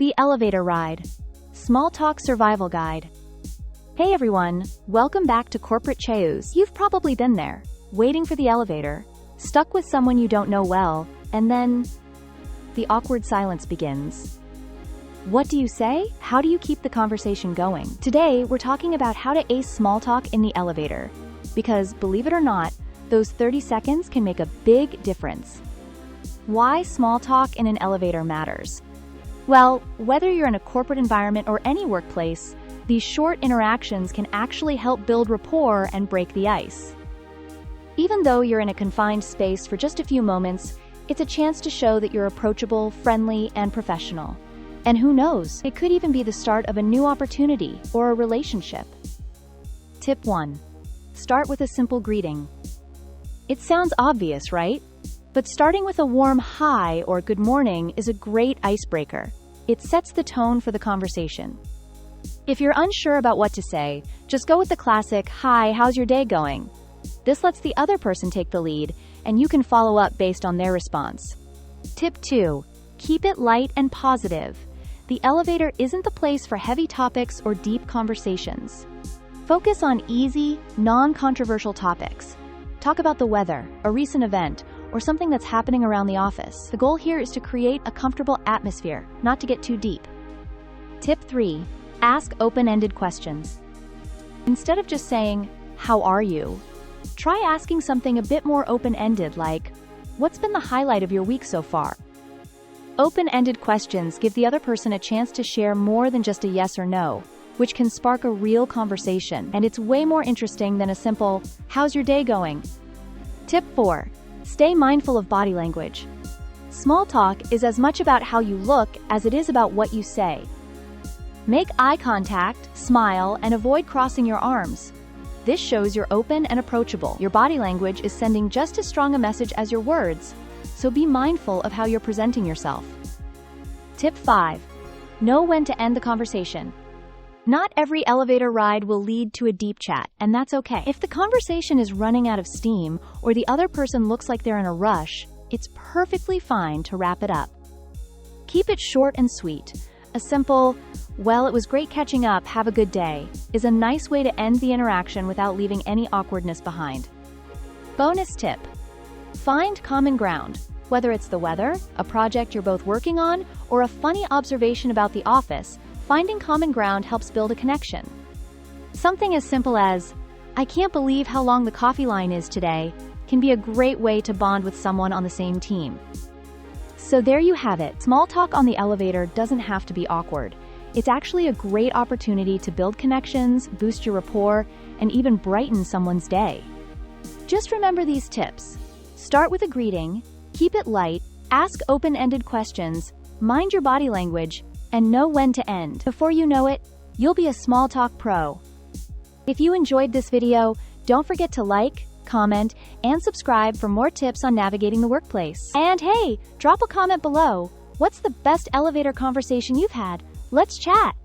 The elevator ride. Small talk survival guide. Hey everyone, welcome back to Corporate Chaoos. You've probably been there, waiting for the elevator, stuck with someone you don't know well, and then the awkward silence begins. What do you say? How do you keep the conversation going? Today, we're talking about how to ace small talk in the elevator. Because, believe it or not, those 30 seconds can make a big difference. Why small talk in an elevator matters. Well, whether you're in a corporate environment or any workplace, these short interactions can actually help build rapport and break the ice. Even though you're in a confined space for just a few moments, it's a chance to show that you're approachable, friendly, and professional. And who knows, it could even be the start of a new opportunity or a relationship. Tip 1. Start with a simple greeting. It sounds obvious, right? But starting with a warm hi or good morning is a great icebreaker. It sets the tone for the conversation. If you're unsure about what to say, just go with the classic, "Hi, how's your day going?" This lets the other person take the lead, and you can follow up based on their response. Tip 2. Keep it light and positive. The elevator isn't the place for heavy topics or deep conversations. Focus on easy, non-controversial topics. Talk about the weather, a recent event, or something that's happening around the office. The goal here is to create a comfortable atmosphere, not to get too deep. Tip 3. Ask open-ended questions. Instead of just saying, "How are you?" try asking something a bit more open-ended like, "What's been the highlight of your week so far?" Open-ended questions give the other person a chance to share more than just a yes or no, which can spark a real conversation, and it's way more interesting than a simple, "How's your day going?" Tip 4. Stay mindful of body language. Small talk is as much about how you look as it is about what you say. Make eye contact, smile, and avoid crossing your arms. This shows you're open and approachable. Your body language is sending just as strong a message as your words, so be mindful of how you're presenting yourself. Tip 5. Know when to end the conversation. Not every elevator ride will lead to a deep chat, and that's okay. If the conversation is running out of steam or the other person looks like they're in a rush, it's perfectly fine to wrap it up. Keep it short and sweet. A simple, "Well, it was great catching up, have a good day," is a nice way to end the interaction without leaving any awkwardness behind. Bonus tip. Find common ground. Whether it's the weather, a project you're both working on, or a funny observation about the office, finding common ground helps build a connection. Something as simple as, "I can't believe how long the coffee line is today," can be a great way to bond with someone on the same team. So there you have it. Small talk on the elevator doesn't have to be awkward. It's actually a great opportunity to build connections, boost your rapport, and even brighten someone's day. Just remember these tips. Start with a greeting, keep it light, ask open-ended questions, mind your body language, and know when to end. Before you know it, you'll be a small talk pro. If you enjoyed this video, don't forget to like, comment, and subscribe for more tips on navigating the workplace. And hey, drop a comment below. What's the best elevator conversation you've had? Let's chat.